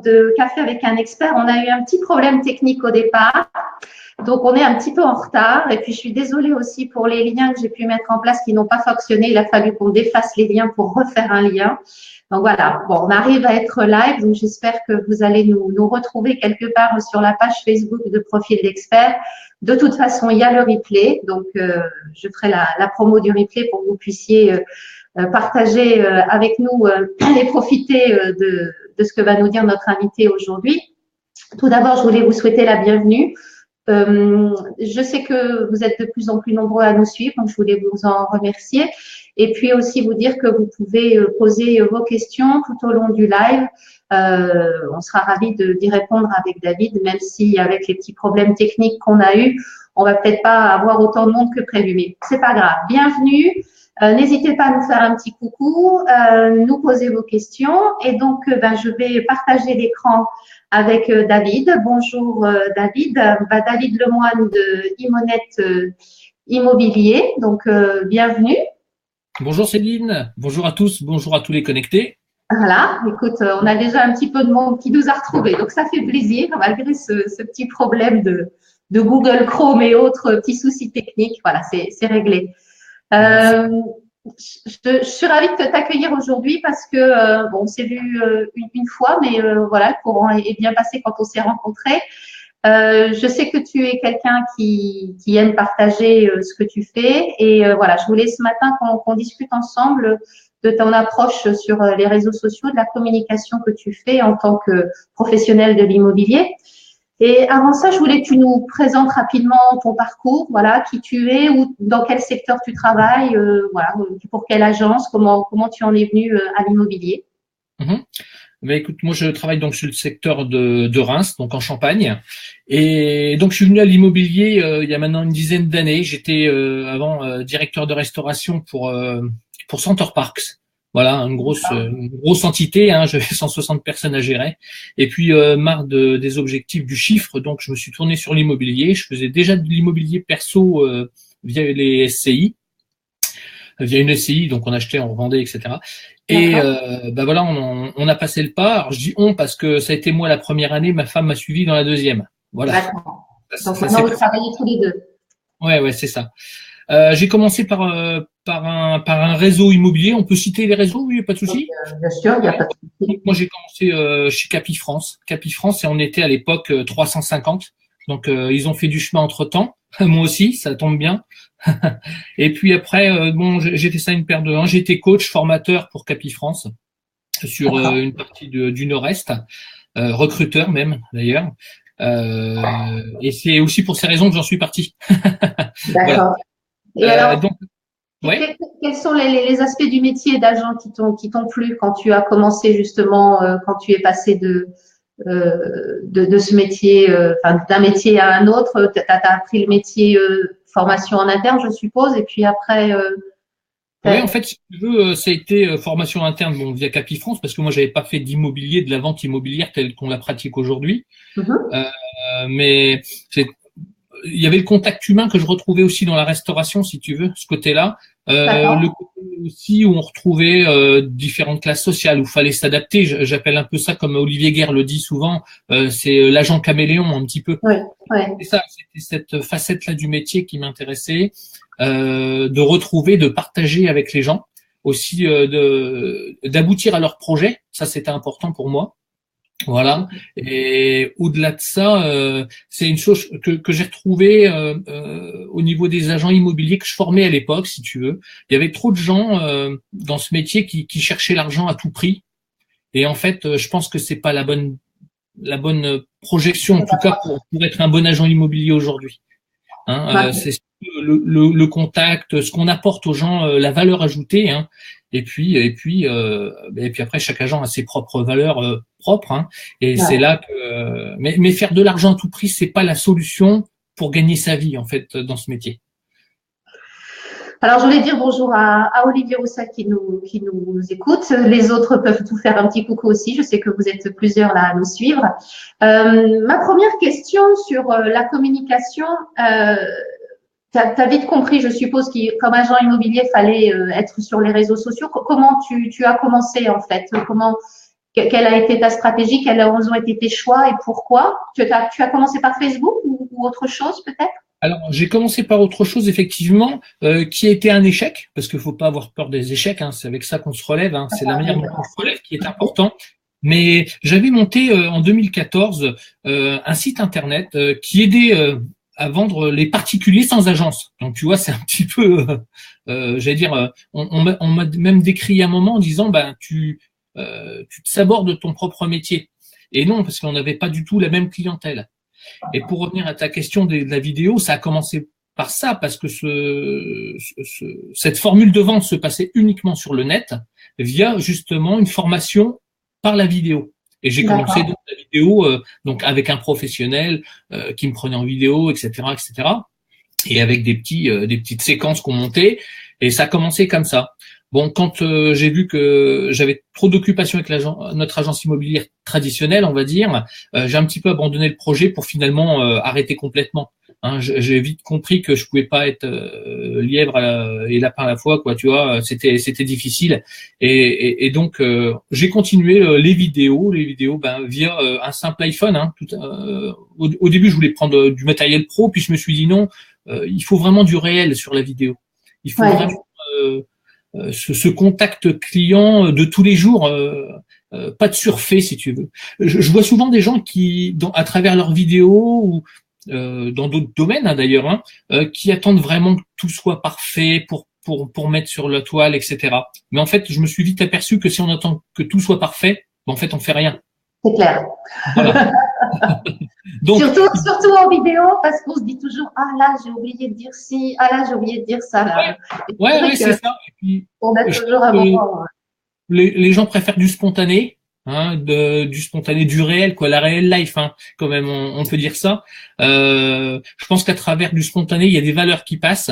de Café avec un expert. On a eu un petit problème technique au départ. Donc, on est un petit peu en retard. Et puis, je suis désolée aussi pour les liens que j'ai pu mettre en place qui n'ont pas fonctionné. Il a fallu qu'on défasse les liens pour refaire un lien. Donc, voilà. Bon, on arrive à être live. Donc, j'espère que vous allez nous retrouver quelque part sur la page Facebook de Profil d'Expert. De toute façon, il y a le replay. Donc, je ferai la promo du replay pour que vous puissiez partager avec nous et profiter de ce que va nous dire notre invité aujourd'hui. Tout d'abord, je voulais vous souhaiter la bienvenue. Je sais que vous êtes de plus en plus nombreux à nous suivre, donc je voulais vous en remercier. Et puis aussi vous dire que vous pouvez poser vos questions tout au long du live. On sera ravis d'y répondre avec David, même si avec les petits problèmes techniques qu'on a eus, on va peut-être pas avoir autant de monde que prévu, mais c'est pas grave. Bienvenue. N'hésitez pas à nous faire un petit coucou, nous poser vos questions. Et donc, je vais partager l'écran avec David. Bonjour David. David Lemoine de Imonette Immobilier. Donc, bienvenue. Bonjour Céline, bonjour à tous, bonjour à tous les connectés. Voilà, écoute, on a déjà un petit peu de monde qui nous a retrouvés, donc ça fait plaisir, malgré ce petit problème de Google Chrome et autres petits soucis techniques. Voilà, c'est réglé. Je suis ravie de t'accueillir aujourd'hui parce que bon, on s'est vu une fois, mais voilà, le courant est bien passé quand on s'est rencontrés. Je sais que tu es quelqu'un qui aime partager ce que tu fais et voilà, je voulais ce matin qu'on discute ensemble de ton approche sur les réseaux sociaux, de la communication que tu fais en tant que professionnel de l'immobilier. Et avant ça, je voulais que tu nous présentes rapidement ton parcours, voilà, qui tu es, ou dans quel secteur tu travailles, voilà, pour quelle agence, comment tu en es venu à l'immobilier. Mhm. Écoute, moi je travaille donc sur le secteur de Reims, donc en Champagne, et donc je suis venu à l'immobilier il y a maintenant une dizaine d'années. J'étais avant directeur de restauration pour Center Parcs. Voilà, une grosse entité, hein, j'avais 160 personnes à gérer. Et puis marre des objectifs du chiffre, donc je me suis tourné sur l'immobilier. Je faisais déjà de l'immobilier perso via les SCI, via une SCI, donc on achetait, on revendait, etc. Et voilà, on a passé le pas. Alors je dis on parce que ça a été moi la première année, ma femme m'a suivi dans la deuxième. Voilà. D'accord. Donc maintenant vous travaillez tous les deux. Ouais, c'est ça. J'ai commencé par un réseau immobilier. On peut citer les réseaux, oui, pas de souci. Bien sûr, il n'y a pas de souci. Moi, j'ai commencé chez Capifrance. Capifrance, et on était à l'époque 350. Donc, ils ont fait du chemin entre-temps. Moi aussi, ça tombe bien. Et puis après, bon, j'ai fait ça une paire de 1. J'ai été coach, formateur pour Capifrance sur une partie du Nord-Est, recruteur même d'ailleurs. Et c'est aussi pour ces raisons que j'en suis parti. D'accord. Voilà. Et alors, Donc, ouais. quels sont les aspects du métier d'agent qui t'ont plu quand tu as commencé justement, quand tu es passé de ce métier, enfin d'un métier à un autre, tu as appris le métier formation en interne, je suppose, et puis après. Oui, en fait, si tu veux, ça a été formation interne bon, via Capifrance, parce que moi, j'avais pas fait d'immobilier, de la vente immobilière telle qu'on la pratique aujourd'hui. Mhm. Mais il y avait le contact humain que je retrouvais aussi dans la restauration, si tu veux, ce côté-là. Le côté aussi où on retrouvait différentes classes sociales, où il fallait s'adapter. J'appelle un peu ça, comme Olivier Guerre le dit souvent, c'est l'agent caméléon un petit peu. Oui, oui. C'est ça, c'était cette facette-là du métier qui m'intéressait, de retrouver, de partager avec les gens, aussi d'aboutir à leurs projets. Ça, c'était important pour moi. Voilà. Et au-delà de ça, c'est une chose que j'ai retrouvée au niveau des agents immobiliers que je formais à l'époque, si tu veux. Il y avait trop de gens dans ce métier qui cherchaient l'argent à tout prix. Et en fait, je pense que c'est pas la bonne projection, en tout cas pour être un bon agent immobilier aujourd'hui. Hein, c'est le contact, ce qu'on apporte aux gens, la valeur ajoutée. Hein, et puis après, chaque agent a ses propres valeurs propres. Hein, et c'est là que. Mais faire de l'argent à tout prix, c'est pas la solution pour gagner sa vie en fait dans ce métier. Alors, je voulais dire bonjour à Olivier Roussel qui nous écoute. Les autres peuvent tout faire un petit coucou aussi. Je sais que vous êtes plusieurs là à nous suivre. Ma première question sur la communication, tu as vite compris, je suppose, comme agent immobilier, il fallait être sur les réseaux sociaux. Comment tu as commencé en fait? Quelle a été ta stratégie? Quels ont été tes choix et pourquoi? Tu as commencé par Facebook ou autre chose peut-être? Alors, j'ai commencé par autre chose, effectivement, qui a été un échec, parce qu'il faut pas avoir peur des échecs, hein, c'est avec ça qu'on se relève, hein, c'est la manière dont on se relève qui est important. Mais j'avais monté en 2014 un site internet qui aidait à vendre les particuliers sans agence. Donc tu vois, c'est un petit peu, j'allais dire, on m'a même décrit à un moment en disant, ben tu te sabordes de ton propre métier. Et non, parce qu'on n'avait pas du tout la même clientèle. Et pour revenir à ta question de la vidéo, ça a commencé par ça, parce que cette formule de vente se passait uniquement sur le net via justement une formation par la vidéo. Et j'ai commencé donc la vidéo donc avec un professionnel qui me prenait en vidéo, etc., etc. Et avec des petites séquences qu'on montait. Et ça a commencé comme ça. Bon, quand j'ai vu que j'avais trop d'occupation avec notre agence immobilière traditionnelle, on va dire, j'ai un petit peu abandonné le projet pour finalement arrêter complètement. Hein, j'ai vite compris que je pouvais pas être lièvre et lapin à la fois, quoi. Tu vois, c'était difficile. Et donc j'ai continué les vidéos, ben via un simple iPhone. Hein, au début, je voulais prendre du matériel pro, puis je me suis dit non, il faut vraiment du réel sur la vidéo. Il faut vraiment ce contact client de tous les jours, pas de surfer si tu veux. Je vois souvent des gens qui, à travers leurs vidéos ou dans d'autres domaines hein, d'ailleurs, hein, qui attendent vraiment que tout soit parfait pour mettre sur la toile, etc. Mais en fait, je me suis vite aperçu que si on attend que tout soit parfait, ben, en fait, on fait rien. C'est clair. Voilà. Donc, surtout en vidéo, parce qu'on se dit toujours ah là j'ai oublié de dire ci, ah là j'ai oublié de dire ça là. Ouais, c'est ça. Et puis, on a toujours un moment. Les gens préfèrent du spontané, hein, du spontané, du réel, quoi, la réelle life, hein, quand même, on peut dire ça. Je pense qu'à travers du spontané, il y a des valeurs qui passent.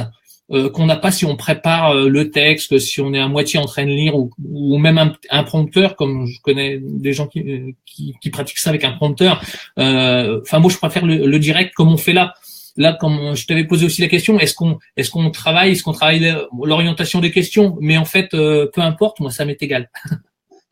Qu'on n'a pas si on prépare le texte, si on est à moitié en train de lire ou même un prompteur, comme je connais des gens qui pratiquent ça avec un prompteur. Enfin, moi, je préfère le direct comme on fait là. Là, comme je t'avais posé aussi la question, est-ce qu'on travaille l'orientation des questions? Mais en fait, peu importe, moi, ça m'est égal.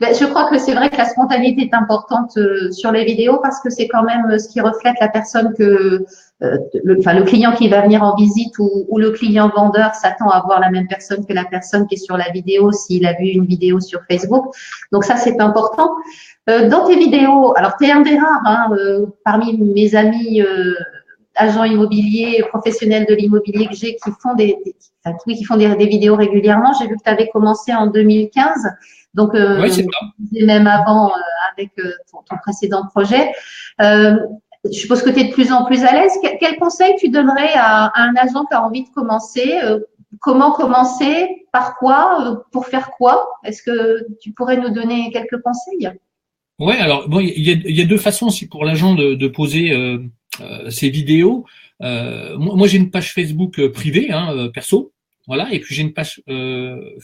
Je crois que c'est vrai que la spontanéité est importante sur les vidéos parce que c'est quand même ce qui reflète la personne que, le client qui va venir en visite ou le client vendeur s'attend à voir la même personne que la personne qui est sur la vidéo s'il a vu une vidéo sur Facebook. Donc ça, c'est important. Dans tes vidéos, alors tu es un des rares hein, parmi mes amis agents immobiliers, professionnels de l'immobilier que j'ai qui font des vidéos régulièrement. J'ai vu que tu avais commencé en 2015. Donc, même avant avec ton précédent projet. Je suppose que tu es de plus en plus à l'aise. Quel conseil tu donnerais à un agent qui a envie de commencer? Comment commencer? Par quoi? Pour faire quoi? Est-ce que tu pourrais nous donner quelques conseils? Ouais, alors bon, il y a deux façons aussi pour l'agent de poser ses vidéos. Moi, j'ai une page Facebook privée, hein, perso, voilà, et puis j'ai une page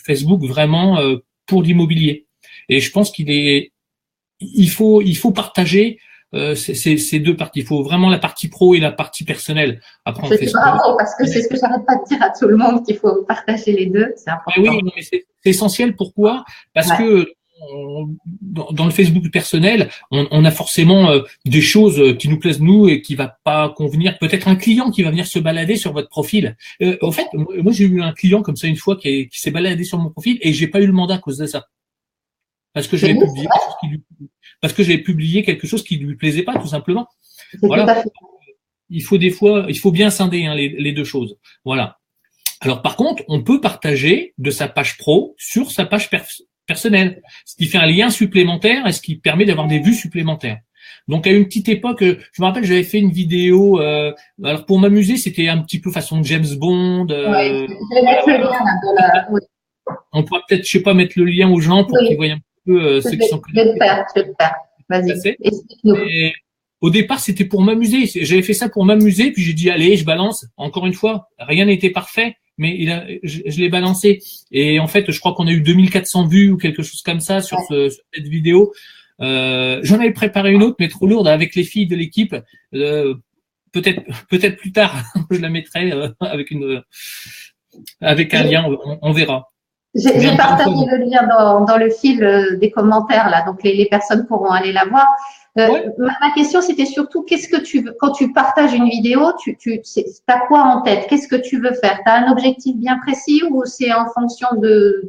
Facebook vraiment pour l'immobilier. Et je pense il faut partager ces deux parties. Il faut vraiment la partie pro et la partie personnelle. Après, on fait bravo, parce que c'est ce que j'arrête pas de dire à tout le monde qu'il faut partager les deux. C'est important. Oui, mais c'est essentiel. Pourquoi? Parce que dans le Facebook personnel, on a forcément des choses qui nous plaisent nous et qui va pas convenir. Peut-être un client qui va venir se balader sur votre profil. En fait, moi j'ai eu un client comme ça une fois qui s'est baladé sur mon profil et j'ai pas eu le mandat à cause de ça. Parce que j'avais publié quelque chose qui lui plaisait pas, tout simplement. Voilà. Il faut bien scinder hein, les deux choses. Voilà. Alors par contre, on peut partager de sa page pro sur sa page personnelle, ce qui fait un lien supplémentaire et ce qui permet d'avoir des vues supplémentaires. Donc à une petite époque, je me rappelle, j'avais fait une vidéo. Alors pour m'amuser, c'était un petit peu façon James Bond. Je vais mettre le lien. On pourra peut-être, je sais pas, mettre le lien aux gens pour qu'ils voient un peu ceux qui sont connectés. Je vais le faire. Vas-y. Et au départ, c'était pour m'amuser. J'avais fait ça pour m'amuser, puis j'ai dit allez, je balance. Encore une fois, rien n'était parfait, mais je l'ai balancé. Et en fait, je crois qu'on a eu 2400 vues ou quelque chose comme ça sur cette vidéo. J'en avais préparé une autre, mais trop lourde avec les filles de l'équipe. Peut-être plus tard, je la mettrai avec un lien, on verra. J'ai partagé le lien dans le fil des commentaires là, donc les personnes pourront aller la voir. Ouais. Ma question c'était surtout qu'est-ce que tu veux quand tu partages une vidéo, t'as quoi en tête? Qu'est-ce que tu veux faire? T'as un objectif bien précis ou c'est en fonction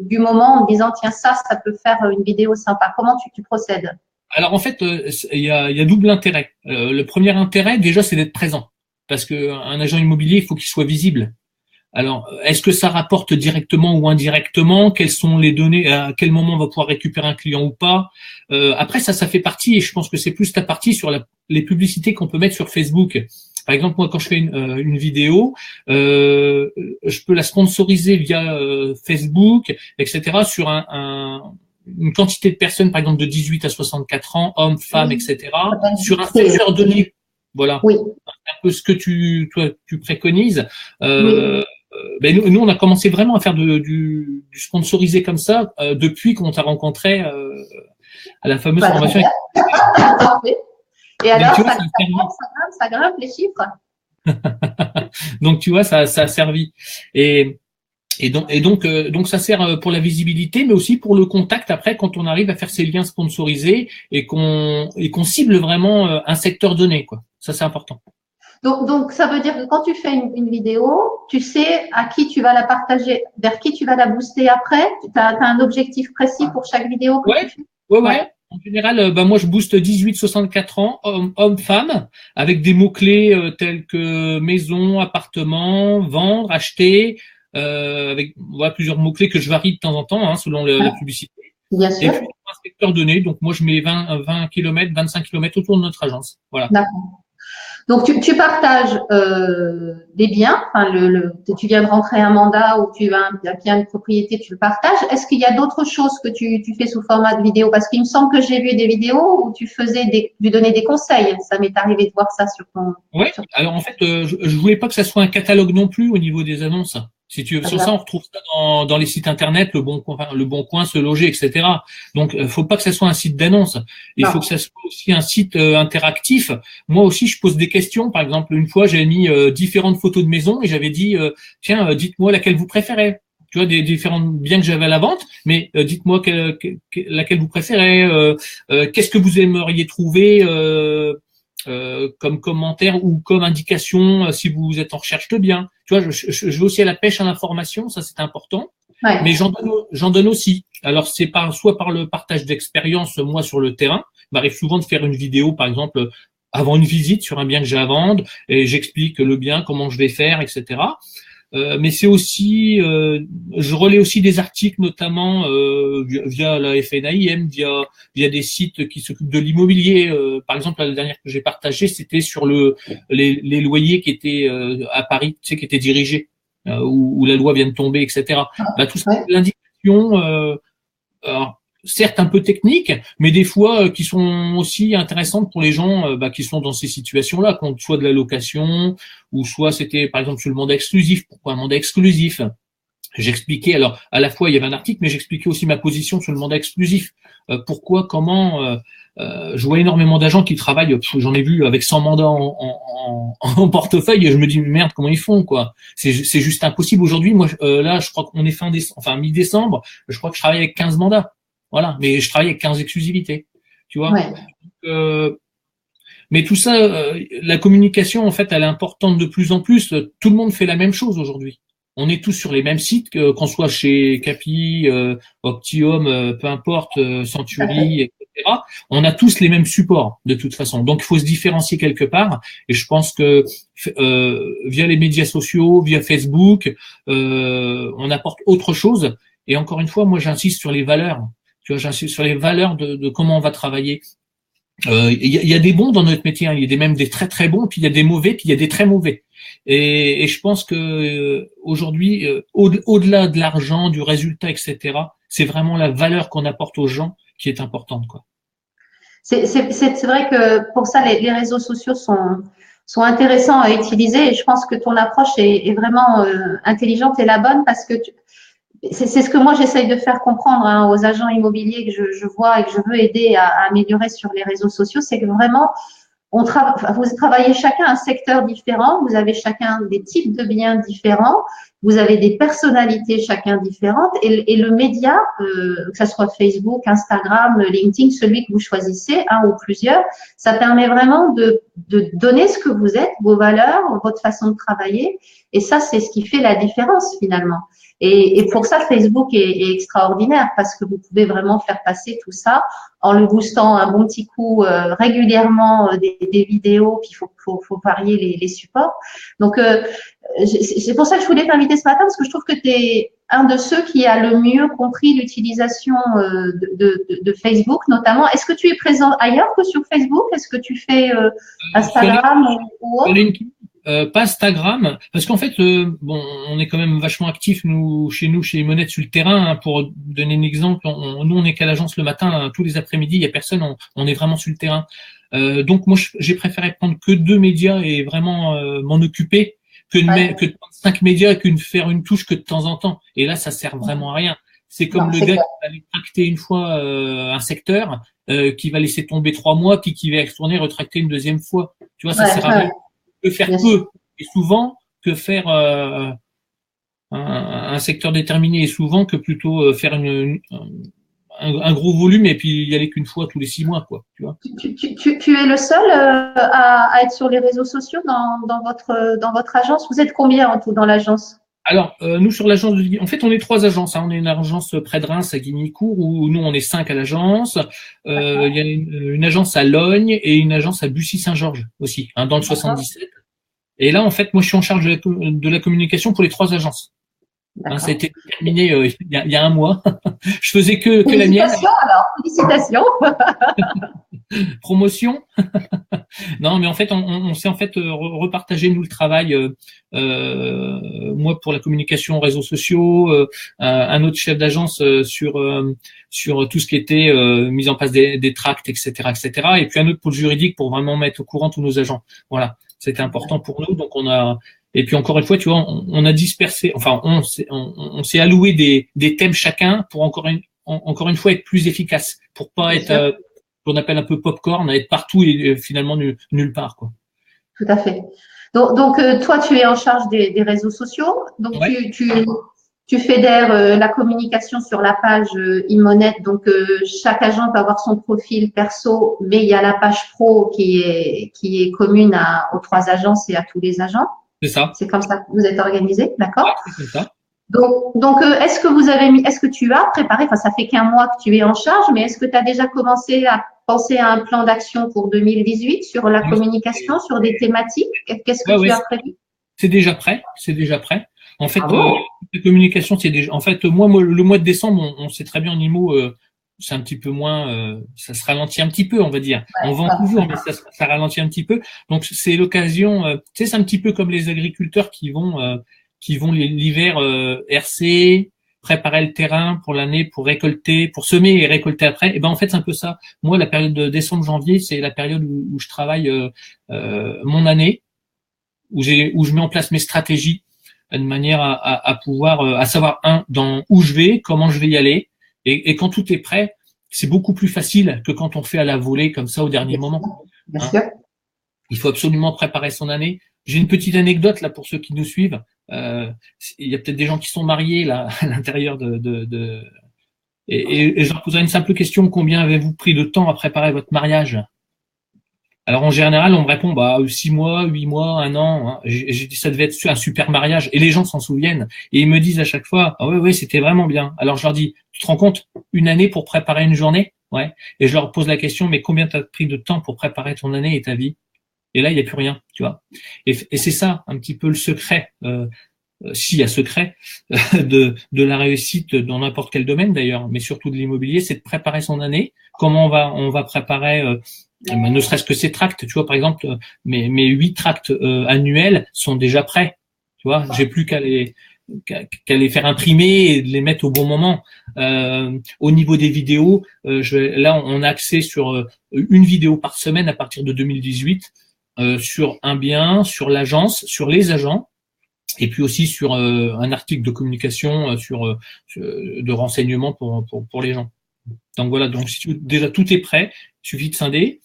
du moment en disant tiens ça peut faire une vidéo sympa? Comment tu procèdes? Alors en fait, il y a double intérêt. Le premier intérêt, déjà, c'est d'être présent, parce que un agent immobilier, il faut qu'il soit visible. Alors, est-ce que ça rapporte directement ou indirectement? Quelles sont les données? À quel moment on va pouvoir récupérer un client ou pas? Après, ça fait partie, et je pense que c'est plus ta partie sur les publicités qu'on peut mettre sur Facebook. Par exemple, moi, quand je fais une vidéo, je peux la sponsoriser via Facebook, etc., sur une quantité de personnes, par exemple, de 18 à 64 ans, hommes, femmes, etc., sur un secteur donné. Voilà. Oui. Un peu ce que toi, tu préconises. Oui. Ben nous, on a commencé vraiment à faire du sponsorisé comme ça depuis qu'on t'a rencontré à la fameuse formation. Et alors, ça grimpe les chiffres. Donc, tu vois, ça a servi. Donc ça sert pour la visibilité, mais aussi pour le contact après quand on arrive à faire ces liens sponsorisés et qu'on cible vraiment un secteur donné, quoi. Ça, c'est important. Donc, ça veut dire que quand tu fais une vidéo, tu sais à qui tu vas la partager, vers qui tu vas la booster après. Tu as un objectif précis pour chaque vidéo que tu fais? Ouais. En général, moi, je booste 18-64 ans, hommes, femmes, avec des mots-clés tels que maison, appartement, vendre, acheter, avec plusieurs mots-clés que je varie de temps en temps, selon la publicité. Bien sûr. Et puis, un secteur donné, donc moi, je mets 20 km, 25 km autour de notre agence. Voilà. D'accord. Donc, tu partages des biens. Enfin, tu viens de rentrer un mandat ou tu as un bien de propriété, tu le partages. Est-ce qu'il y a d'autres choses que tu fais sous format de vidéo? Parce qu'il me semble que j'ai vu des vidéos où tu donnais des conseils. Ça m'est arrivé de voir ça sur ton. Ouais. Alors en fait, je voulais pas que ça soit un catalogue non plus au niveau des annonces. Si tu veux, sur ça, on retrouve ça dans les sites internet, le Bon Coin, Se Loger, etc. Donc, faut pas que ça soit un site d'annonce. Il faut que ça soit aussi un site interactif. Moi aussi, je pose des questions. Par exemple, une fois, j'ai mis différentes photos de maisons et j'avais dit, tiens, dites-moi laquelle vous préférez. Tu vois, des différents biens que j'avais à la vente, mais dites-moi laquelle vous préférez. Qu'est-ce que vous aimeriez trouver comme commentaire ou comme indication si vous êtes en recherche de biens. Tu vois, je vais aussi à la pêche à l'information, ça c'est important. Ouais. Mais j'en donne aussi. Alors c'est soit par le partage d'expérience, moi sur le terrain, il m'arrive souvent de faire une vidéo, par exemple, avant une visite sur un bien que j'ai à vendre, et j'explique le bien, comment je vais faire, etc. Mais c'est aussi, je relais aussi des articles, notamment via la FNAIM, via des sites qui s'occupent de l'immobilier. Par exemple, la dernière que j'ai partagée, c'était sur les loyers qui étaient à Paris, tu sais, qui étaient dirigés, où la loi vient de tomber, etc. Tout ça, c'est l'indication. Certes un peu techniques, mais des fois qui sont aussi intéressantes pour les gens qui sont dans ces situations-là, soit de la location, ou soit c'était par exemple sur le mandat exclusif. Pourquoi un mandat exclusif? J'expliquais, alors à la fois il y avait un article, mais j'expliquais aussi ma position sur le mandat exclusif. Pourquoi, comment je vois énormément d'agents qui travaillent, j'en ai vu avec 100 mandats en portefeuille, et je me dis merde, comment ils font, quoi. C'est juste impossible aujourd'hui. Moi là, je crois qu'on est mi-décembre, je crois que je travaille avec 15 mandats. Voilà, mais je travaille avec 15 exclusivités, tu vois. Ouais. Mais tout ça, la communication, en fait, elle est importante de plus en plus. Tout le monde fait la même chose aujourd'hui. On est tous sur les mêmes sites, qu'on soit chez Capi, Optium, peu importe, Century, etc. On a tous les mêmes supports, de toute façon. Donc, il faut se différencier quelque part. Et je pense que via les médias sociaux, via Facebook, on apporte autre chose. Et encore une fois, moi, j'insiste sur les valeurs. Tu vois, j'insiste sur les valeurs de comment on va travailler. Il y a des bons dans notre métier, il y a même des très très bons, puis il y a des mauvais, puis il y a des très mauvais. Et je pense que aujourd'hui, au-delà de l'argent, du résultat, etc., c'est vraiment la valeur qu'on apporte aux gens qui est importante, quoi. C'est vrai que pour ça, les réseaux sociaux sont intéressants à utiliser, et je pense que ton approche est vraiment intelligente et la bonne, parce que c'est ce que moi j'essaye de faire comprendre aux agents immobiliers que je vois et que je veux aider à améliorer sur les réseaux sociaux, c'est que vraiment vous travaillez chacun un secteur différent, vous avez chacun des types de biens différents, vous avez des personnalités chacun différentes et le média, que ce soit Facebook, Instagram, LinkedIn, celui que vous choisissez, un ou plusieurs, ça permet vraiment de donner ce que vous êtes, vos valeurs, votre façon de travailler. Et ça, c'est ce qui fait la différence finalement. Et pour ça, Facebook est extraordinaire parce que vous pouvez vraiment faire passer tout ça en le boostant un bon petit coup régulièrement des vidéos, puis faut varier les supports. Donc, c'est pour ça que je voulais t'inviter ce matin parce que je trouve que tu es un de ceux qui a le mieux compris l'utilisation de Facebook notamment. Est-ce que tu es présent ailleurs que sur Facebook? Est-ce que tu fais Instagram ou autre? Pas Instagram, parce qu'en fait, bon, on est quand même vachement actifs chez Monette sur le terrain. Hein, pour donner un exemple, nous on est qu'à l'agence le matin, hein, tous les après-midi, il y a personne, on est vraiment sur le terrain. Donc moi, j'ai préféré prendre que 2 médias et vraiment m'en occuper que de prendre 5 médias et faire une touche que de temps en temps. Et là, ça sert vraiment à rien. C'est comme le gars qui va aller tracter une fois un secteur, qui va laisser tomber 3 mois, puis qui va retourner retracter une deuxième fois. Tu vois, ça sert à rien. Que faire peu et souvent que faire un secteur déterminé et souvent que plutôt faire un gros volume et puis y aller qu'une fois tous les 6 mois, quoi. Tu vois. Tu es le seul à être sur les réseaux sociaux dans votre agence. Vous êtes combien en tout dans l'agence? Alors, nous sur l'agence en fait, on est 3 agences. Hein. On est une agence près de Reims à Guignicourt où nous on est 5 à l'agence. Il y a une agence à Logne et une agence à Bussy-Saint-Georges aussi, hein, dans le 77. Et là, en fait, moi, je suis en charge de la communication pour les 3 agences. Hein, ça a été terminé il y a un mois. Je faisais que la mienne. Félicitations. Promotion. Non, mais en fait, on s'est en fait repartagé nous le travail. Moi pour la communication aux réseaux sociaux, un autre chef d'agence sur tout ce qui était mise en place des tracts, etc., etc. Et puis un autre pôle juridique pour vraiment mettre au courant tous nos agents. Voilà, c'était important pour nous. Donc et puis encore une fois, tu vois, on a dispersé, enfin on s'est alloué des thèmes chacun pour encore une fois être plus efficace, pour pas être qu'on appelle un peu popcorn, à être partout et finalement nulle part, quoi. Tout à fait. Donc toi, tu es en charge des réseaux sociaux. Donc, ouais. Tu fédères la communication sur la page Imonette. Donc, chaque agent peut avoir son profil perso, mais il y a la page pro qui est commune aux 3 agences et à tous les agents. C'est ça. C'est comme ça que vous êtes organisé, d'accord? Ouais, c'est ça. Donc, est-ce que tu as préparé, enfin, ça fait qu'un mois que tu es en charge, mais est-ce que tu as déjà commencé à penser à un plan d'action pour 2018 sur la communication, sur des thématiques? Qu'est-ce que tu as prévu? C'est déjà prêt. En fait, la communication, c'est déjà, en fait, moi, le mois de décembre, on sait très bien en IMO, c'est un petit peu moins, ça se ralentit un petit peu, on va dire. Ouais, on vend toujours, mais ça ralentit un petit peu. Donc, c'est l'occasion, tu sais, c'est un petit peu comme les agriculteurs qui vont l'hiver RC, préparer le terrain pour l'année, pour récolter, pour semer et récolter après. Et ben en fait c'est un peu ça. Moi la période de décembre-janvier c'est la période où je travaille mon année, où je mets en place mes stratégies de manière à pouvoir à savoir dans où je vais, comment je vais y aller. Et quand tout est prêt, c'est beaucoup plus facile que quand on fait à la volée comme ça au dernier moment. Bien sûr. Il faut absolument préparer son année. J'ai une petite anecdote là pour ceux qui nous suivent. Il y a peut-être des gens qui sont mariés là à l'intérieur et je leur poserai une simple question: combien avez-vous pris de temps à préparer votre mariage? Alors en général, on me répond 6 mois, 8 mois, 1 an. Hein. J'ai dit ça devait être un super mariage et les gens s'en souviennent et ils me disent à chaque fois ouais c'était vraiment bien. Alors je leur dis: tu te rends compte, 1 année pour préparer une journée? Ouais. Et je leur pose la question: mais combien t'as pris de temps pour préparer ton année et ta vie? Et là, il n'y a plus rien, tu vois. Et c'est ça, un petit peu le secret, s'il y a secret, de la réussite dans n'importe quel domaine d'ailleurs, mais surtout de l'immobilier, c'est de préparer son année. Comment on va préparer, ne serait-ce que ces tracts, tu vois, par exemple, mes 8 tracts annuels sont déjà prêts, tu vois. J'ai plus qu'à les faire imprimer et de les mettre au bon moment. Au niveau des vidéos, là, on a accès sur une vidéo par semaine à partir de 2018. Sur un bien, sur l'agence, sur les agents, et puis aussi sur un article de communication de renseignement pour les gens. Donc voilà, donc déjà tout est prêt, il suffit de scinder.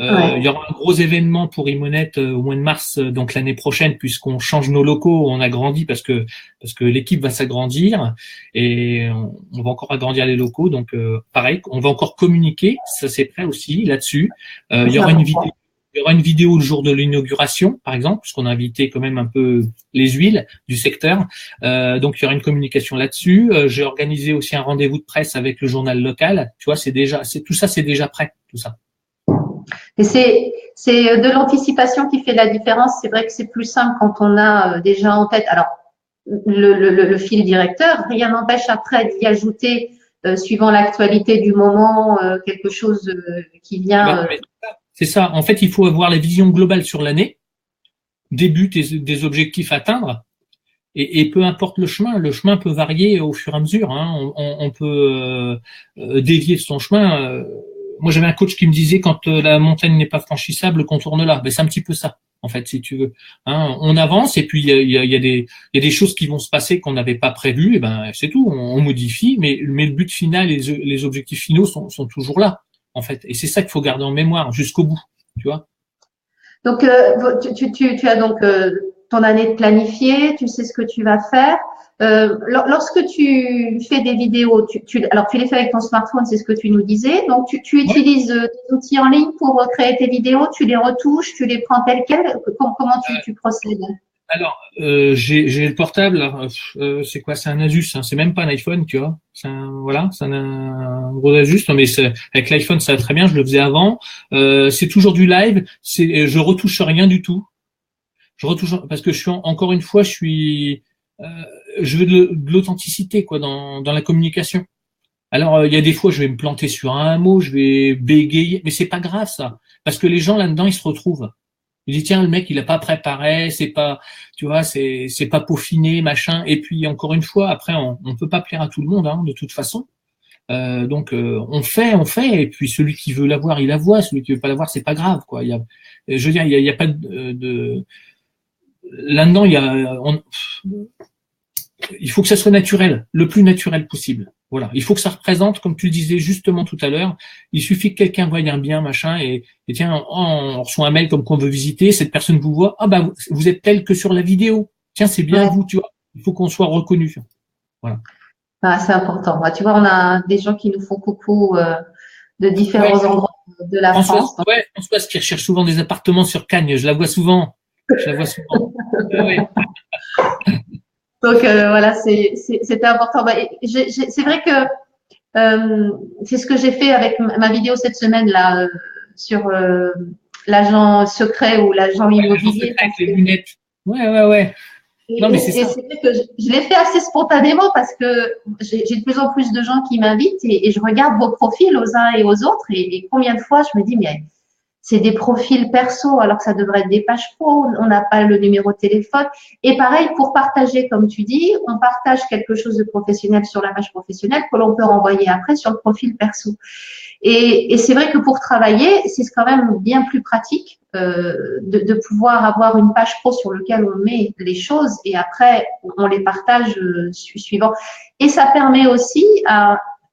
Il y aura un gros événement pour Imonette au mois de mars, donc l'année prochaine, puisqu'on change nos locaux, on agrandit parce que l'équipe va s'agrandir et on va encore agrandir les locaux. Donc pareil, on va encore communiquer, ça c'est prêt aussi là-dessus. Il y aura une vidéo. Il y aura une vidéo le jour de l'inauguration, par exemple, puisqu'on a invité quand même un peu les huiles du secteur. Donc il y aura une communication là-dessus. J'ai organisé aussi un rendez-vous de presse avec le journal local. Tu vois, tout ça, c'est déjà prêt, tout ça. Et c'est de l'anticipation qui fait la différence. C'est vrai que c'est plus simple quand on a déjà en tête. Alors, le fil directeur, rien n'empêche après d'y ajouter, suivant l'actualité du moment, quelque chose qui vient. C'est ça. En fait, il faut avoir la vision globale sur l'année, des buts et des objectifs à atteindre. Et peu importe le chemin peut varier au fur et à mesure. Hein. On peut dévier son chemin. Moi, j'avais un coach qui me disait quand la montagne n'est pas franchissable, contourne-la. Ben, c'est un petit peu ça, en fait, si tu veux. Hein, on avance et puis il y a des choses qui vont se passer qu'on n'avait pas prévues. Et ben, c'est tout. On modifie, mais le but final et les objectifs finaux sont toujours là, en fait. Et c'est ça qu'il faut garder en mémoire jusqu'au bout, tu vois. Donc, tu as donc ton année planifiée, tu sais ce que tu vas faire. Lorsque tu fais des vidéos, alors tu les fais avec ton smartphone, c'est ce que tu nous disais. Donc, tu utilises des outils en ligne pour créer tes vidéos, tu les retouches, tu les prends telles quelles. Comment tu procèdes? Alors, j'ai le portable. C'est quoi? C'est un Asus. Hein, c'est même pas un iPhone, tu vois. C'est un gros Asus. Non, mais avec l'iPhone, ça va très bien. Je le faisais avant. C'est toujours du live. Je retouche rien du tout. Je retouche parce que encore une fois, je veux de l'authenticité quoi dans la communication. Alors il y a des fois je vais me planter sur un mot, je vais bégayer, mais c'est pas grave ça parce que les gens là-dedans ils se retrouvent. Ils disent tiens le mec il a pas préparé, c'est pas tu vois c'est pas peaufiné machin et puis encore une fois après on peut pas plaire à tout le monde hein, de toute façon. Donc on fait et puis celui qui veut la voir il la voit, celui qui veut pas la voir c'est pas grave quoi. Je veux dire il y a pas de là-dedans il faut que ça soit naturel, le plus naturel possible. Voilà, il faut que ça représente, comme tu le disais justement tout à l'heure, il suffit que quelqu'un voie un bien, machin, et tiens, on reçoit un mail comme qu'on veut visiter, cette personne vous voit, ah bah vous êtes tel que sur la vidéo. Tiens, c'est bien vous, tu vois. Il faut qu'on soit reconnu. Voilà. Ah, c'est important. Bah, tu vois, on a des gens qui nous font coucou de différents endroits de la France. Ouais, Françoise qui recherche souvent des appartements sur Cagnes, je la vois souvent. Ouais. Donc voilà, c'était important. Bah, c'est vrai que c'est ce que j'ai fait avec ma vidéo cette semaine là sur l'agent secret ou l'agent immobilier. Avec les lunettes. Ouais. Non, mais c'est vrai que je l'ai fait assez spontanément parce que j'ai de plus en plus de gens qui m'invitent et je regarde vos profils aux uns et aux autres et combien de fois je me dis mais c'est des profils perso alors que ça devrait être des pages pro, on n'a pas le numéro de téléphone. Et pareil, pour partager, comme tu dis, on partage quelque chose de professionnel sur la page professionnelle que l'on peut renvoyer après sur le profil perso. Et c'est vrai que pour travailler, c'est quand même bien plus pratique de pouvoir avoir une page pro sur laquelle on met les choses et après on les partage suivant. Et ça permet aussi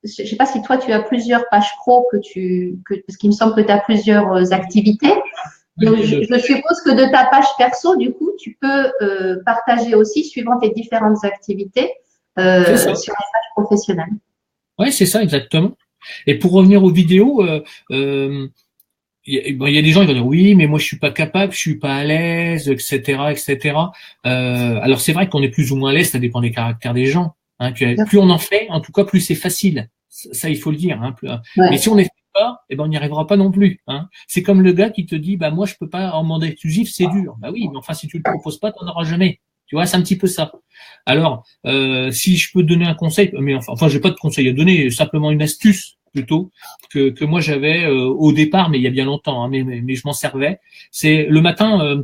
je ne sais pas si toi tu as plusieurs pages pro parce qu'il me semble que tu as plusieurs activités. Donc, je suppose que de ta page perso, du coup, tu peux partager aussi suivant tes différentes activités sur la page professionnelle. Oui, c'est ça, exactement. Et pour revenir aux vidéos, il y a des gens qui vont dire oui, mais moi je suis pas capable, je suis pas à l'aise, etc. Alors c'est vrai qu'on est plus ou moins à l'aise, ça dépend des caractères des gens. Hein, plus on en fait, en tout cas, plus c'est facile. Ça, il faut le dire. Hein, mais si on n'est pas, eh ben on n'y arrivera pas non plus. Hein. C'est comme le gars qui te dit, bah moi je peux pas en mandat exclusif, c'est dur. Bah oui, mais enfin si tu le proposes pas, t'en auras jamais. Tu vois, c'est un petit peu ça. Alors, si je peux te donner un conseil, mais enfin, j'ai pas de conseil à donner, simplement une astuce plutôt que moi j'avais au départ, mais il y a bien longtemps, hein, mais je m'en servais. C'est le matin,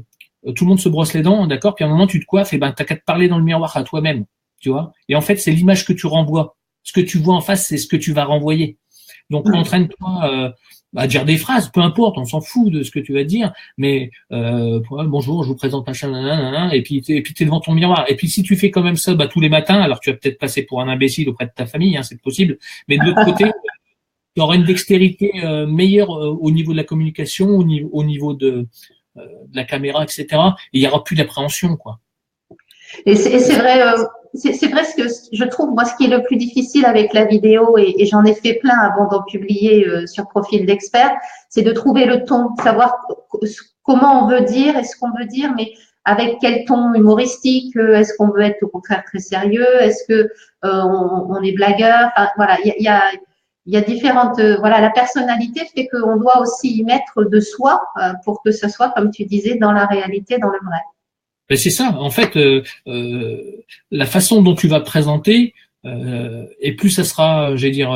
tout le monde se brosse les dents, d'accord, puis à un moment tu te coiffes, et ben t'as qu'à te parler dans le miroir à toi-même, tu vois. Et en fait, c'est l'image que tu renvoies. Ce que tu vois en face, c'est ce que tu vas renvoyer. Donc entraîne-toi à dire des phrases, peu importe, on s'en fout de ce que tu vas dire, mais bonjour, je vous présente machin, nanana, et puis t'es devant ton miroir. Et puis si tu fais quand même ça tous les matins, alors tu vas peut-être passer pour un imbécile auprès de ta famille, hein, c'est possible, mais de l'autre côté, tu auras une dextérité meilleure au niveau de la communication, au niveau de la caméra, etc. Et il y aura plus d'appréhension, quoi. Et c'est vrai, c'est vrai ce que je trouve, moi, ce qui est le plus difficile avec la vidéo, et j'en ai fait plein avant d'en publier sur Profil d'expert, c'est de trouver le ton, savoir comment on veut dire et ce qu'on veut dire, mais avec quel ton humoristique, est-ce qu'on veut être au contraire très sérieux, est-ce que on est blagueur, enfin, voilà, il y a différentes, voilà, la personnalité fait qu'on doit aussi y mettre de soi pour que ce soit, comme tu disais, dans la réalité, dans le vrai. Ben c'est ça. En fait, la façon dont tu vas présenter, et plus ça sera, j'allais dire,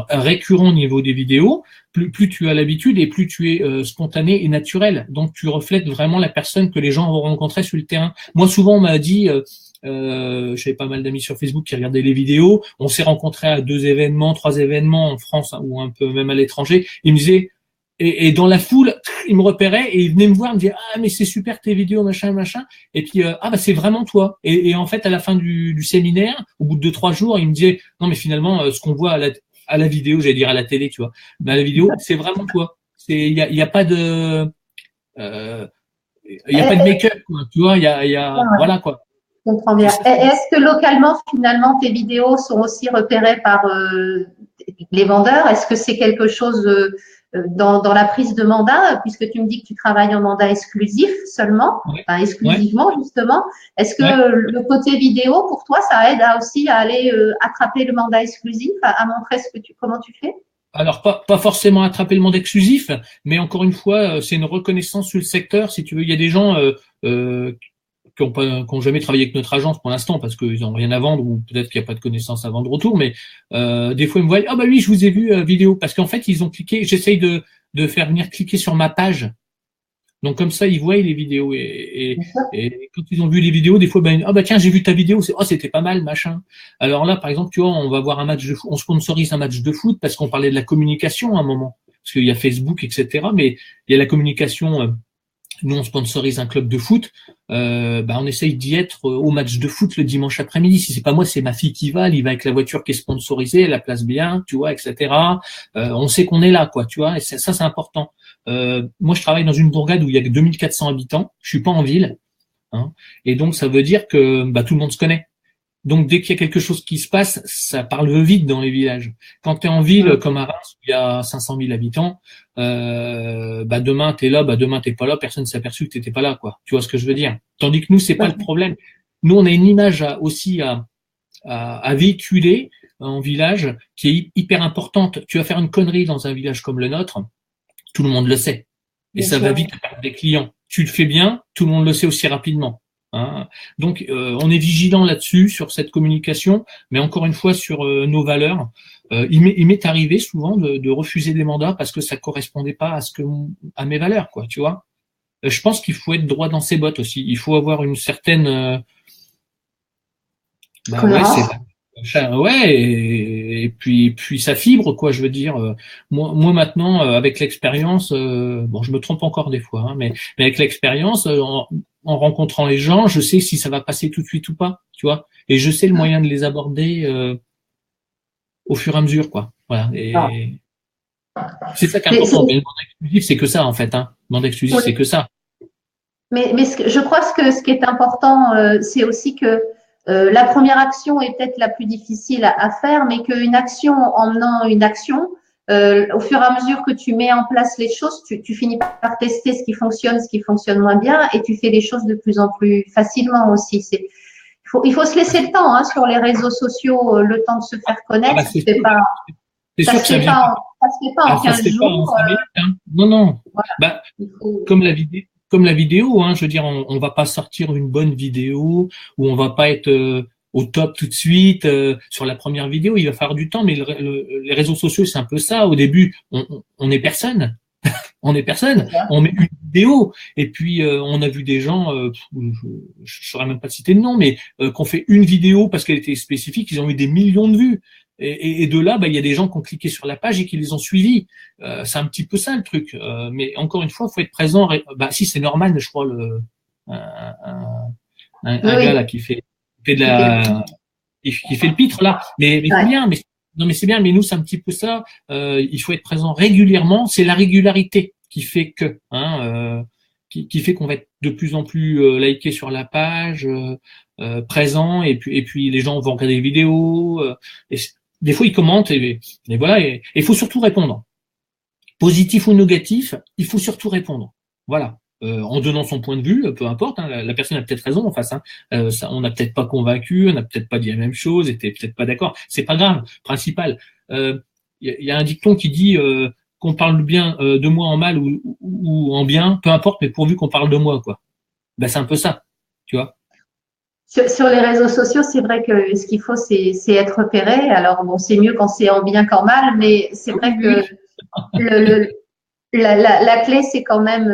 récurrent au niveau des vidéos, plus tu as l'habitude et plus tu es spontané et naturel. Donc, tu reflètes vraiment la personne que les gens vont rencontrer sur le terrain. Moi, souvent, on m'a dit, j'avais pas mal d'amis sur Facebook qui regardaient les vidéos. On s'est rencontrés à 2 événements, 3 événements en France, hein, ou un peu même à l'étranger. Ils me disaient, et dans la foule, ils me repéraient et ils venaient me voir, me dire ah mais c'est super tes vidéos machin machin. Et puis ah bah c'est vraiment toi. Et en fait à la fin du séminaire, au bout de 2-3 jours, ils me disaient non mais finalement ce qu'on voit à la vidéo, j'allais dire à la télé, tu vois, mais à la vidéo c'est vraiment toi. C'est il y a pas de il y a pas de make-up quoi, tu vois, voilà quoi. Je comprends bien. Est-ce que localement, finalement, tes vidéos sont aussi repérées par les vendeurs? Est-ce que c'est quelque chose dans la prise de mandat, puisque tu me dis que tu travailles en mandat exclusif seulement, Ouais, enfin ouais, exclusivement justement. Est-ce que ouais. le côté vidéo, pour toi, ça aide aussi à aller attraper le mandat exclusif, à montrer comment tu fais? Alors pas forcément attraper le monde exclusif, mais encore une fois, c'est une reconnaissance sur le secteur. Si tu veux, il y a des gens euh, qui ont jamais travaillé avec notre agence pour l'instant parce qu'ils ont rien à vendre ou peut-être qu'il n'y a pas de connaissances à vendre autour, mais des fois ils me voient ah bah oui je vous ai vu vidéo parce qu'en fait ils ont cliqué, j'essaye de faire venir cliquer sur ma page, donc comme ça ils voient les vidéos et quand ils ont vu les vidéos des fois ben ah bah tiens j'ai vu ta vidéo, c'est oh c'était pas mal machin. Alors là par exemple tu vois on va voir un match de foot, on sponsorise un match de foot parce qu'on parlait de la communication à un moment parce qu'il y a Facebook etc, mais il y a la communication. Nous, on sponsorise un club de foot. On essaye d'y être au match de foot le dimanche après-midi. Si c'est pas moi, c'est ma fille qui va. Elle y va avec la voiture qui est sponsorisée, elle la place bien, tu vois, etc. On sait qu'on est là, quoi, tu vois. Et ça c'est important. Moi, je travaille dans une bourgade où il y a que 2400 habitants. Je suis pas en ville, hein, et donc ça veut dire que tout le monde se connaît. Donc dès qu'il y a quelque chose qui se passe, ça parle vite dans les villages. Quand tu es en ville comme à Reims où il y a 500 000 habitants, demain t'es là, demain t'es pas là, personne s'est aperçu que t'étais pas là, quoi. Tu vois ce que je veux dire? Tandis que nous c'est pas le problème. Nous on a une image aussi à véhiculer en village qui est hyper importante. Tu vas faire une connerie dans un village comme le nôtre, tout le monde le sait et ça va vite perdre des clients. Tu le fais bien, tout le monde le sait aussi rapidement. Hein. Donc, on est vigilant là-dessus, sur cette communication, mais encore une fois, sur nos valeurs. Il m'est arrivé souvent de refuser des mandats parce que ça correspondait pas à mes valeurs, quoi, tu vois. Je pense qu'il faut être droit dans ses bottes aussi. Il faut avoir une certaine... ouais, et puis ça fibre, quoi, je veux dire. Moi maintenant, avec l'expérience, bon, je me trompe encore des fois, hein, mais avec l'expérience, en rencontrant les gens, je sais si ça va passer tout de suite ou pas, tu vois. Et je sais le moyen de les aborder au fur et à mesure, quoi. Voilà. Et c'est ça qui est important. Mais le mandat exclusif, c'est que ça, en fait. Hein. Le mandat exclusif, c'est que ça. Mais je crois que ce qui est important, c'est aussi que la première action est peut-être la plus difficile à faire, mais qu'une action en menant une action, au fur et à mesure que tu mets en place les choses, tu finis par tester ce qui fonctionne moins bien, et tu fais les choses de plus en plus facilement aussi. Il faut se laisser le temps, hein, sur les réseaux sociaux, le temps de se faire connaître. C'est sûr que ça se fait pas en 15 jours. Hein. Non. Voilà. Comme la vidéo, hein, je veux dire, on va pas sortir une bonne vidéo ou on va pas être au top tout de suite sur la première vidéo. Il va falloir du temps, mais les réseaux sociaux, c'est un peu ça. Au début, on est personne. On est personne. On met une vidéo et puis on a vu des gens, je saurais même pas citer de nom, mais qu'on fait une vidéo parce qu'elle était spécifique, ils ont eu des millions de vues. Et de là, il y a des gens qui ont cliqué sur la page et qui les ont suivis. C'est un petit peu ça le truc. Mais encore une fois, il faut être présent. Si c'est normal, je crois un gars là qui fait le pitre là. Mais c'est bien. Mais Non, mais c'est bien, mais nous, c'est un petit peu ça. Il faut être présent régulièrement. C'est la régularité qui fait que, qui fait qu'on va être de plus en plus liké sur la page, présent, et puis les gens vont regarder des vidéos. Des fois, ils commentent, et voilà. Et il faut surtout répondre. Positif ou négatif, il faut surtout répondre. Voilà. En donnant son point de vue, peu importe, la personne a peut-être raison en face. On n'a peut-être pas convaincu, on n'a peut-être pas dit la même chose, était peut-être pas d'accord. C'est pas grave. Principal. Y a un dicton qui dit qu'on parle bien de moi en mal ou en bien, peu importe, mais pourvu qu'on parle de moi, quoi. Ben c'est un peu ça, tu vois. Sur les réseaux sociaux, c'est vrai que ce qu'il faut, c'est être repéré. Alors, bon, c'est mieux quand c'est en bien qu'en mal, mais c'est vrai que Oui. le, la clé, c'est quand même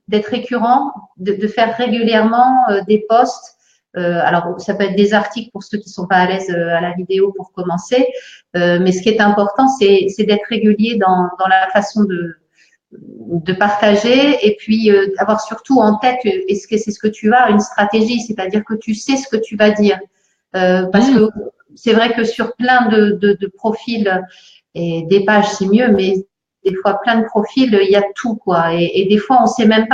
d'être récurrent, de faire régulièrement des posts. Alors, ça peut être des articles pour ceux qui sont pas à l'aise à la vidéo pour commencer, mais ce qui est important, c'est d'être régulier dans la façon de partager et puis avoir surtout en tête, est-ce que c'est ce que tu as, une stratégie, c'est-à-dire que tu sais ce que tu vas dire. Parce que c'est vrai que sur plein de profils et des pages, c'est mieux, mais des fois plein de profils, il y a tout quoi. Et des fois, on sait même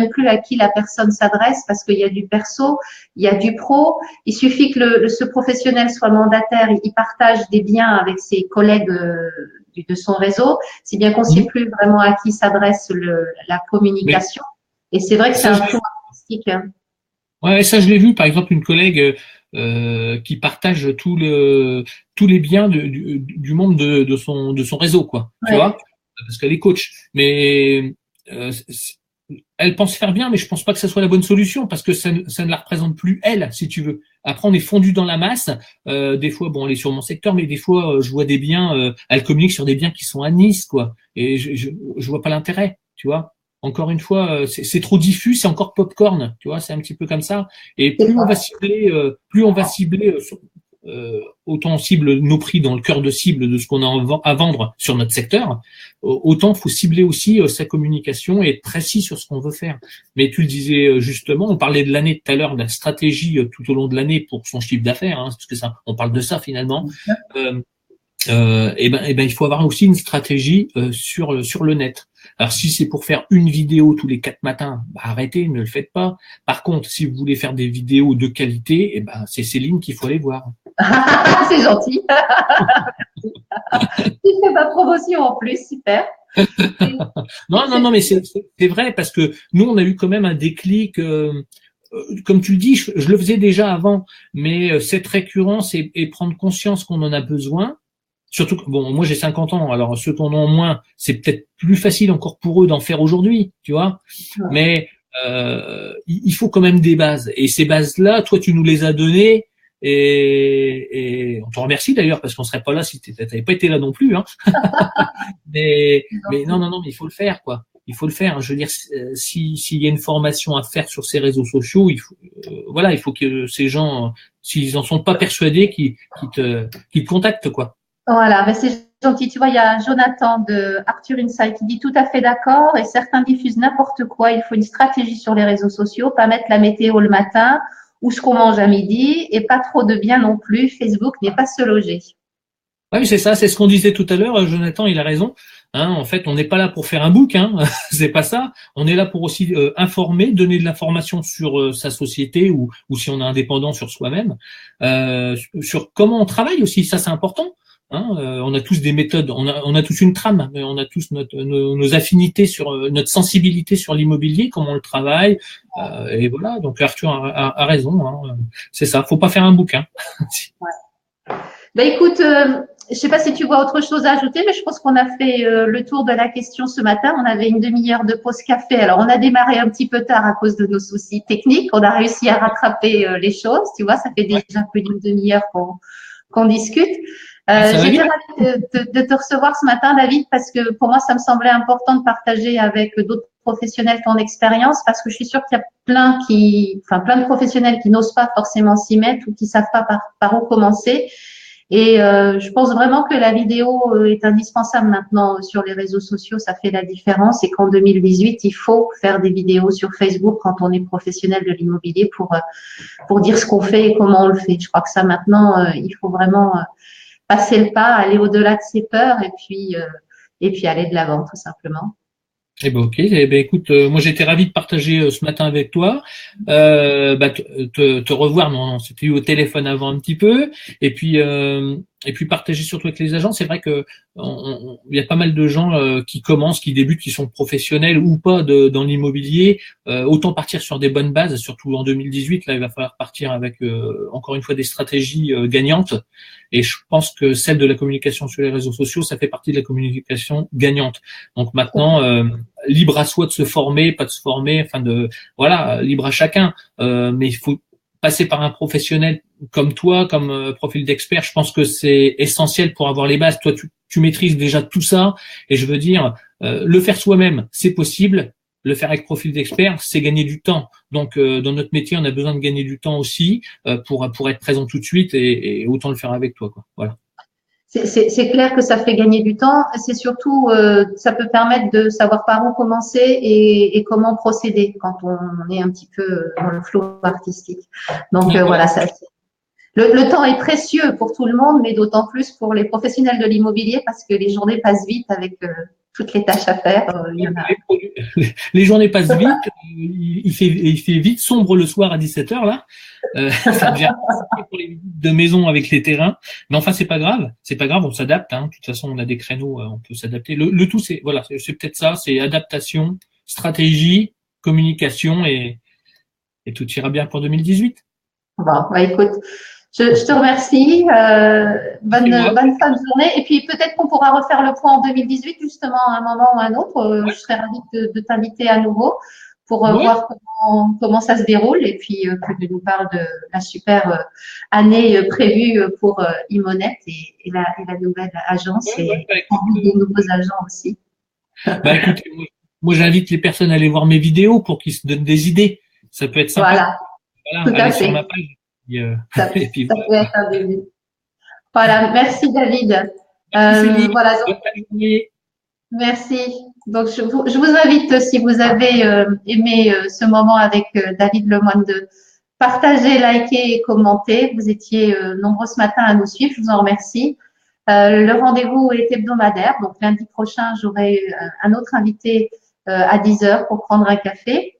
plus à qui la personne s'adresse parce qu'il y a du perso, il y a du pro. Il suffit que ce professionnel soit mandataire, il partage des biens avec ses collègues de son réseau, si bien qu'on ne sait plus vraiment à qui s'adresse la Mais communication. Et c'est vrai que c'est ça, un tout artistique. Hein. ouais, ça je l'ai vu, par exemple, une collègue qui partage tous les biens du monde de son réseau, quoi. Tu Ouais. vois, parce qu'elle est coach. Mais elle pense faire bien, mais je pense pas que ça soit la bonne solution parce que ça ne la représente plus elle, si tu veux. Après, on est fondu dans la masse. Des fois, bon, elle est sur mon secteur, mais des fois, je vois des biens. Elle communique sur des biens qui sont à Nice, quoi. Et je vois pas l'intérêt, tu vois. Encore une fois, c'est trop diffus, c'est encore popcorn, tu vois, c'est un petit peu comme ça. Et C'est plus on va cibler, autant on cible nos prix dans le cœur de cible de ce qu'on a à vendre sur notre secteur, autant faut cibler aussi sa communication et être précis sur ce qu'on veut faire. Mais tu le disais justement, on parlait de l'année tout à l'heure, de la stratégie tout au long de l'année pour son chiffre d'affaires, parce que ça, on parle de ça finalement. Il faut avoir aussi une stratégie sur le net. Alors si c'est pour faire une vidéo tous les 4 matins, arrêtez, ne le faites pas. Par contre, si vous voulez faire des vidéos de qualité, c'est Céline qu'il faut aller voir. c'est gentil. Tu fais ma promotion en plus, super. Non, mais c'est vrai parce que nous on a eu quand même un déclic. Comme tu le dis, je le faisais déjà avant, mais cette récurrence et prendre conscience qu'on en a besoin. Surtout que, bon, moi j'ai 50 ans, alors ceux qui en ont moins, c'est peut-être plus facile encore pour eux d'en faire aujourd'hui, tu vois. Mais il faut quand même des bases. Et ces bases-là, toi, tu nous les as données. Et on te remercie d'ailleurs parce qu'on serait pas là si t'avais pas été là non plus. Mais non, mais il faut le faire, quoi. Il faut le faire. Je veux dire, s'il y a une formation à faire sur ces réseaux sociaux, il faut que ces gens, s'ils en sont pas persuadés, qu'ils te contactent, quoi. Voilà, mais c'est gentil. Tu vois, il y a Jonathan de Arthur Insight qui dit tout à fait d'accord et certains diffusent n'importe quoi. Il faut une stratégie sur les réseaux sociaux, pas mettre la météo le matin ou ce qu'on mange à midi et pas trop de bien non plus. Facebook n'est pas se loger. Oui, c'est ça, c'est ce qu'on disait tout à l'heure. Jonathan, il a raison. En fait, on n'est pas là pour faire un book, c'est pas ça. On est là pour aussi informer, donner de l'information sur sa société ou si on est indépendant sur soi-même, sur comment on travaille aussi. Ça, c'est important. On a tous des méthodes, on a tous une trame, mais on a tous nos affinités sur notre sensibilité sur l'immobilier, comment on le travaille, et voilà. Donc Arthur a raison. C'est ça. Faut pas faire un bouquin. Ouais. Ben écoute, je sais pas si tu vois autre chose à ajouter, mais je pense qu'on a fait le tour de la question ce matin. On avait une demi-heure de pause café. Alors, on a démarré un petit peu tard à cause de nos soucis techniques. On a réussi à rattraper les choses. Tu vois, ça fait déjà plus d'une demi-heure qu'on discute. J'étais ravie de te recevoir ce matin, David, parce que pour moi, ça me semblait important de partager avec d'autres professionnels ton expérience, parce que je suis sûre qu'il y a plein de professionnels qui n'osent pas forcément s'y mettre ou qui savent pas par où commencer. Et je pense vraiment que la vidéo est indispensable maintenant sur les réseaux sociaux, ça fait la différence et qu'en 2018, il faut faire des vidéos sur Facebook quand on est professionnel de l'immobilier pour dire ce qu'on fait et comment on le fait. Je crois que ça maintenant, il faut vraiment passer le pas, aller au-delà de ses peurs et puis aller de l'avant tout simplement. Eh ben ok, eh ben écoute, moi j'étais ravi de partager ce matin avec toi, te revoir, non, on s'était eu au téléphone avant un petit peu, et puis partager surtout avec les agents. C'est vrai que il y a pas mal de gens qui commencent, qui débutent, qui sont professionnels ou pas dans l'immobilier. Autant partir sur des bonnes bases, surtout en 2018. Là, il va falloir partir avec encore une fois des stratégies gagnantes. Et je pense que celle de la communication sur les réseaux sociaux, ça fait partie de la communication gagnante. Donc maintenant, libre à soi de se former, pas de se former, enfin voilà, libre à chacun. Mais il faut passer par un professionnel comme toi, comme profil d'expert. Je pense que c'est essentiel pour avoir les bases. Toi, tu maîtrises déjà tout ça, et je veux dire, le faire soi-même, c'est possible. Le faire avec profil d'expert, c'est gagner du temps. Donc, dans notre métier, on a besoin de gagner du temps aussi pour être présent tout de suite, et autant le faire avec toi, quoi. Voilà. C'est clair que ça fait gagner du temps. C'est surtout, ça peut permettre de savoir par où commencer et comment procéder quand on est un petit peu dans le flow artistique. Donc voilà, ça. Le temps est précieux pour tout le monde, mais d'autant plus pour les professionnels de l'immobilier parce que les journées passent vite avec toutes les tâches à faire. Il y en a. Les journées passent vite. Il fait vite sombre le soir à 17h là. Ça devient pour les visites de maison avec les terrains. Mais enfin, c'est pas grave. C'est pas grave, on s'adapte. Hein. De toute façon, on a des créneaux, on peut s'adapter. Le tout, c'est voilà, c'est peut-être ça, c'est adaptation, stratégie, communication, et tout ira bien pour 2018. Bon, bah, écoute, je te remercie. Bonne fin de journée. Et puis peut-être qu'on pourra refaire le point en 2018, justement, à un moment ou à un autre. Ouais. Je serais ravie de t'inviter à nouveau pour Ouais. voir comment ça se déroule et puis que tu nous parles de la super année prévue pour Imonet et la nouvelle agence et des nouveaux agents aussi. Bah écoutez, moi j'invite les personnes à aller voir mes vidéos pour qu'ils se donnent des idées. Ça peut être sympa. Voilà, Voilà, tout à allez sur ma fait. page. Ça, Et puis ça peut voilà. être un début. Voilà, merci David. Merci Céline. Voilà, Bonne fin de journée. merci. Donc, je vous invite, si vous avez aimé ce moment avec David Lemoine, de partager, liker et commenter. Vous étiez nombreux ce matin à nous suivre. Je vous en remercie. Le rendez-vous est hebdomadaire. Donc, lundi prochain, j'aurai un autre invité à 10 heures pour prendre un café.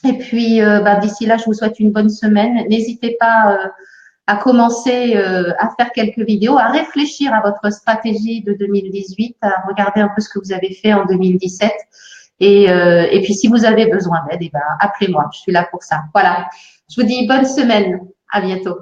Et puis, d'ici là, je vous souhaite une bonne semaine. N'hésitez pas à commencer à faire quelques vidéos, à réfléchir à votre stratégie de 2018, à regarder un peu ce que vous avez fait en 2017. Et puis, si vous avez besoin d'aide, appelez-moi. Je suis là pour ça. Voilà. Je vous dis bonne semaine. À bientôt.